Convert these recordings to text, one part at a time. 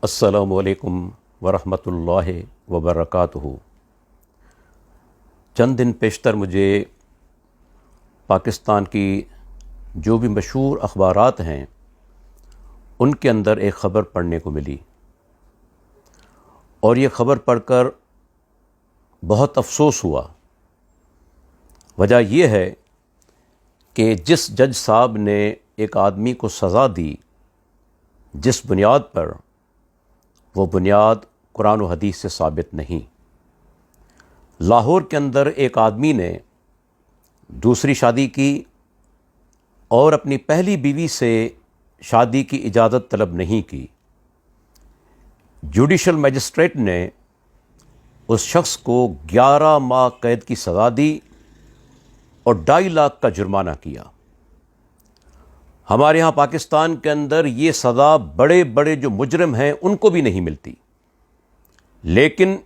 السلام علیکم ورحمۃ اللہ وبرکاتہ۔ چند دن پیشتر مجھے پاکستان کی جو بھی مشہور اخبارات ہیں ان کے اندر ایک خبر پڑھنے کو ملی، اور یہ خبر پڑھ کر بہت افسوس ہوا۔ وجہ یہ ہے کہ جس جج صاحب نے ایک آدمی کو سزا دی، جس بنیاد پر، وہ بنیاد قرآن و حدیث سے ثابت نہیں۔ لاہور کے اندر ایک آدمی نے دوسری شادی کی اور اپنی پہلی بیوی سے شادی کی اجازت طلب نہیں کی۔ جوڈیشل مجسٹریٹ نے اس شخص کو 11 ماہ قید کی سزا دی اور 2.5 لاکھ کا جرمانہ کیا۔ ہمارے ہاں پاکستان کے اندر یہ سزا بڑے بڑے جو مجرم ہیں ان کو بھی نہیں ملتی، لیکن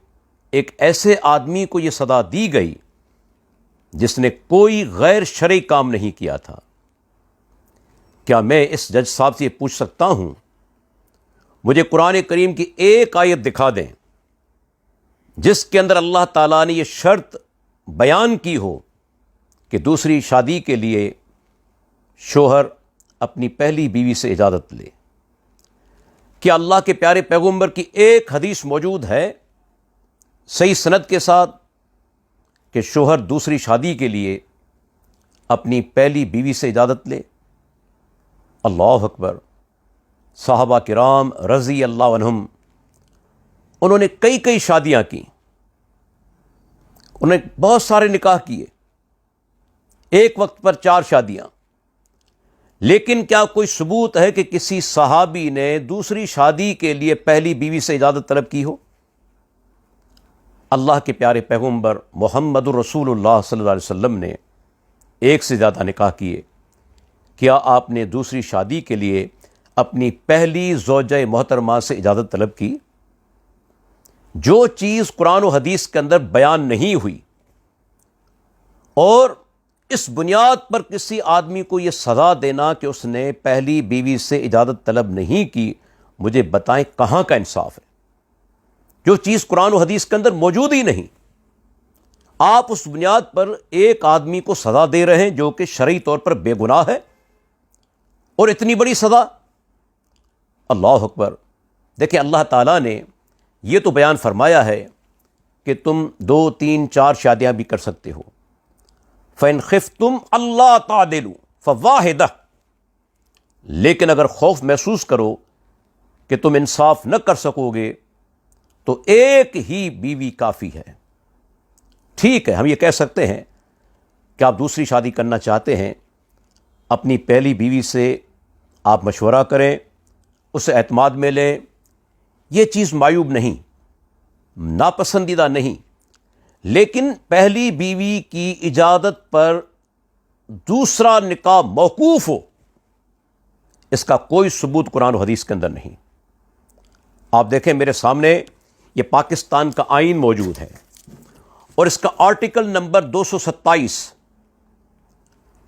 ایک ایسے آدمی کو یہ سزا دی گئی جس نے کوئی غیر شرعی کام نہیں کیا تھا۔ کیا میں اس جج صاحب سے یہ پوچھ سکتا ہوں، مجھے قرآن کریم کی ایک آیت دکھا دیں جس کے اندر اللہ تعالیٰ نے یہ شرط بیان کی ہو کہ دوسری شادی کے لیے شوہر اپنی پہلی بیوی سے اجازت لے؟ کیا اللہ کے پیارے پیغمبر کی ایک حدیث موجود ہے صحیح سند کے ساتھ کہ شوہر دوسری شادی کے لیے اپنی پہلی بیوی سے اجازت لے؟ اللہ اکبر۔ صحابہ کرام رضی اللہ عنہم، انہوں نے کئی شادیاں کی، انہوں نے بہت سارے نکاح کیے، ایک وقت پر 4 شادیاں، لیکن کیا کوئی ثبوت ہے کہ کسی صحابی نے دوسری شادی کے لیے پہلی بیوی سے اجازت طلب کی ہو؟ اللہ کے پیارے پیغمبر محمد الرسول اللہ صلی اللہ علیہ وسلم نے 1 سے زیادہ نکاح کیے۔ کیا آپ نے دوسری شادی کے لیے اپنی پہلی زوجہ محترمہ سے اجازت طلب کی؟ جو چیز قرآن و حدیث کے اندر بیان نہیں ہوئی اور اس بنیاد پر کسی آدمی کو یہ سزا دینا کہ اس نے پہلی بیوی سے اجازت طلب نہیں کی، مجھے بتائیں کہاں کا انصاف ہے؟ جو چیز قرآن و حدیث کے اندر موجود ہی نہیں، آپ اس بنیاد پر ایک آدمی کو سزا دے رہے ہیں جو کہ شرعی طور پر بے گناہ ہے، اور اتنی بڑی سزا! اللہ اکبر۔ دیکھیں، اللہ تعالیٰ نے یہ تو بیان فرمایا ہے کہ تم 2، 3، 4 شادیاں بھی کر سکتے ہو۔ فَإِنْ خِفْتُمْ أَلَّا تَعْدِلُوا فَوَاحِدَةٌ، لیکن اگر خوف محسوس کرو کہ تم انصاف نہ کر سکو گے تو ایک ہی بیوی کافی ہے۔ ٹھیک ہے، ہم یہ کہہ سکتے ہیں کہ آپ دوسری شادی کرنا چاہتے ہیں، اپنی پہلی بیوی سے آپ مشورہ کریں، اسے اعتماد میں لیں، یہ چیز معیوب نہیں، ناپسندیدہ نہیں، لیکن پہلی بیوی کی اجازت پر دوسرا نکاح موقوف ہو، اس کا کوئی ثبوت قرآن و حدیث کے اندر نہیں۔ آپ دیکھیں میرے سامنے یہ پاکستان کا آئین موجود ہے، اور اس کا آرٹیکل نمبر 227،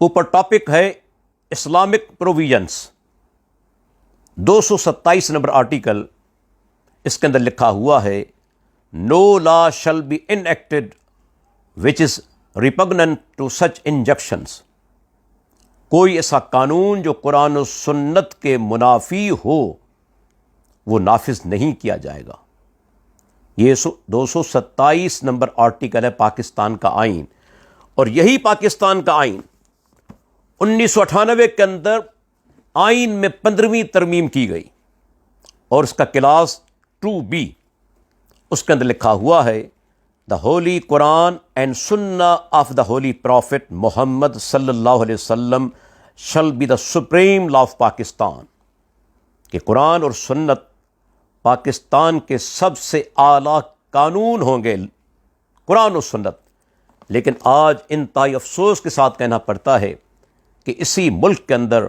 اوپر ٹاپک ہے اسلامک پروویژنس، 227 نمبر آرٹیکل، اس کے اندر لکھا ہوا ہے No law shall be enacted which is repugnant to such injunctions۔ کوئی ایسا قانون جو قرآن و سنت کے منافی ہو وہ نافذ نہیں کیا جائے گا۔ یہ 227 نمبر آرٹیکل ہے پاکستان کا آئین، اور یہی پاکستان کا آئین 1998 کے اندر آئین میں 15ویں ترمیم کی گئی، اور اس کا کلاس 2B، اس کے اندر لکھا ہوا ہے the holy Quran and sunnah of the holy prophet Muhammad صلی اللہ علیہ وسلم shall be the supreme law of Pakistan, کہ قرآن اور سنت پاکستان کے سب سے اعلیٰ قانون ہوں گے، قرآن و سنت۔ لیکن آج انتہائی افسوس کے ساتھ کہنا پڑتا ہے کہ اسی ملک کے اندر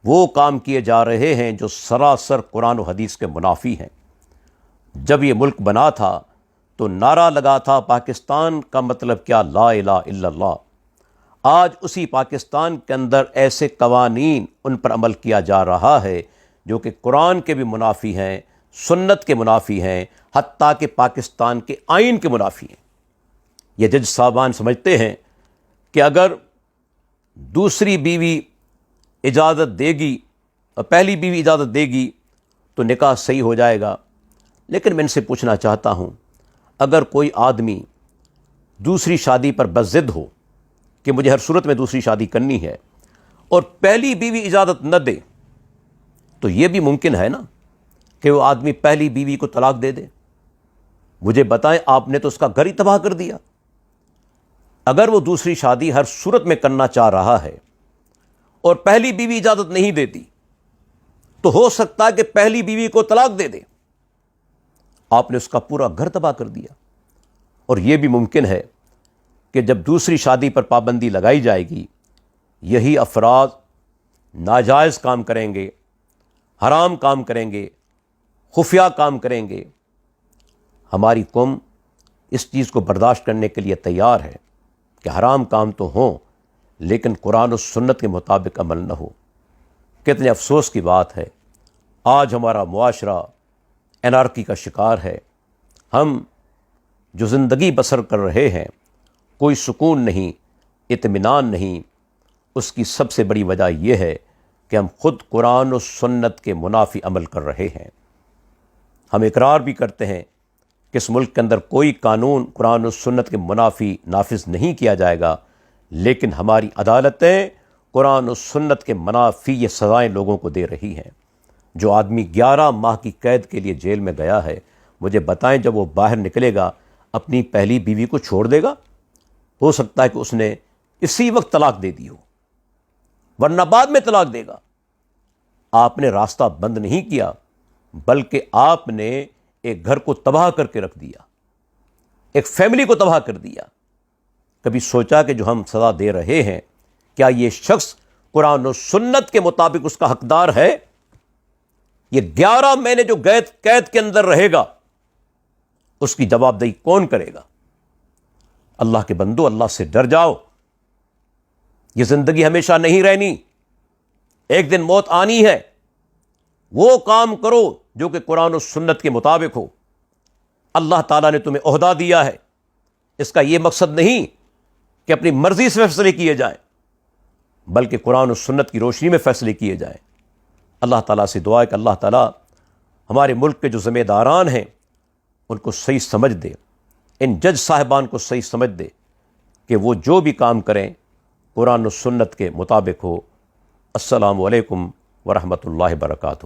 وہ کام کیے جا رہے ہیں جو سراسر قرآن و حدیث کے منافی ہیں۔ جب یہ ملک بنا تھا تو نعرہ لگا تھا پاکستان کا مطلب کیا؟ لا الہ الا اللہ۔ آج اسی پاکستان کے اندر ایسے قوانین ان پر عمل کیا جا رہا ہے جو کہ قرآن کے بھی منافی ہیں، سنت کے منافی ہیں، حتیٰ کہ پاکستان کے آئین کے منافی ہیں۔ یہ جج صاحبان سمجھتے ہیں کہ اگر دوسری بیوی اجازت دے گی اور پہلی بیوی اجازت دے گی تو نکاح صحیح ہو جائے گا۔ لیکن میں ان سے پوچھنا چاہتا ہوں، اگر کوئی آدمی دوسری شادی پر بضد ہو کہ مجھے ہر صورت میں دوسری شادی کرنی ہے اور پہلی بیوی اجازت نہ دے، تو یہ بھی ممکن ہے نا کہ وہ آدمی پہلی بیوی کو طلاق دے دے۔ مجھے بتائیں، آپ نے تو اس کا گھر ہی تباہ کر دیا۔ اگر وہ دوسری شادی ہر صورت میں کرنا چاہ رہا ہے اور پہلی بیوی اجازت نہیں دیتی تو ہو سکتا ہے کہ پہلی بیوی کو طلاق دے دے۔ آپ نے اس کا پورا گھر تباہ کر دیا۔ اور یہ بھی ممکن ہے کہ جب دوسری شادی پر پابندی لگائی جائے گی، یہی افراد ناجائز کام کریں گے، حرام کام کریں گے، خفیہ کام کریں گے۔ ہماری قوم اس چیز کو برداشت کرنے کے لیے تیار ہے کہ حرام کام تو ہوں لیکن قرآن و سنت کے مطابق عمل نہ ہو۔ کتنے افسوس کی بات ہے، آج ہمارا معاشرہ انارکی کا شکار ہے۔ ہم جو زندگی بسر کر رہے ہیں، کوئی سکون نہیں، اطمینان نہیں۔ اس کی سب سے بڑی وجہ یہ ہے کہ ہم خود قرآن و سنت کے منافی عمل کر رہے ہیں۔ ہم اقرار بھی کرتے ہیں کہ اس ملک کے اندر کوئی قانون قرآن و سنت کے منافی نافذ نہیں کیا جائے گا، لیکن ہماری عدالتیں قرآن و سنت کے منافی یہ سزائیں لوگوں کو دے رہی ہیں۔ جو آدمی 11 ماہ کی قید کے لیے جیل میں گیا ہے، مجھے بتائیں جب وہ باہر نکلے گا اپنی پہلی بیوی کو چھوڑ دے گا؟ ہو سکتا ہے کہ اس نے اسی وقت طلاق دے دی ہو، ورنہ بعد میں طلاق دے گا۔ آپ نے راستہ بند نہیں کیا، بلکہ آپ نے ایک گھر کو تباہ کر کے رکھ دیا، ایک فیملی کو تباہ کر دیا۔ کبھی سوچا کہ جو ہم سزا دے رہے ہیں، کیا یہ شخص قرآن و سنت کے مطابق اس کا حقدار ہے؟ یہ 11 مہینے جو قید کے اندر رہے گا، اس کی جواب دہی کون کرے گا؟ اللہ کے بندو، اللہ سے ڈر جاؤ۔ یہ زندگی ہمیشہ نہیں رہنی، ایک دن موت آنی ہے۔ وہ کام کرو جو کہ قرآن و سنت کے مطابق ہو۔ اللہ تعالیٰ نے تمہیں عہدہ دیا ہے، اس کا یہ مقصد نہیں کہ اپنی مرضی سے فیصلے کیے جائیں، بلکہ قرآن و سنت کی روشنی میں فیصلے کیے جائیں۔ اللہ تعالیٰ سے دعا ہے کہ اللہ تعالیٰ ہمارے ملک کے جو ذمہ داران ہیں ان کو صحیح سمجھ دے، ان جج صاحبان کو صحیح سمجھ دے کہ وہ جو بھی کام کریں قرآن و سنت کے مطابق ہو۔ السلام علیکم ورحمۃ اللہ وبرکاتہ۔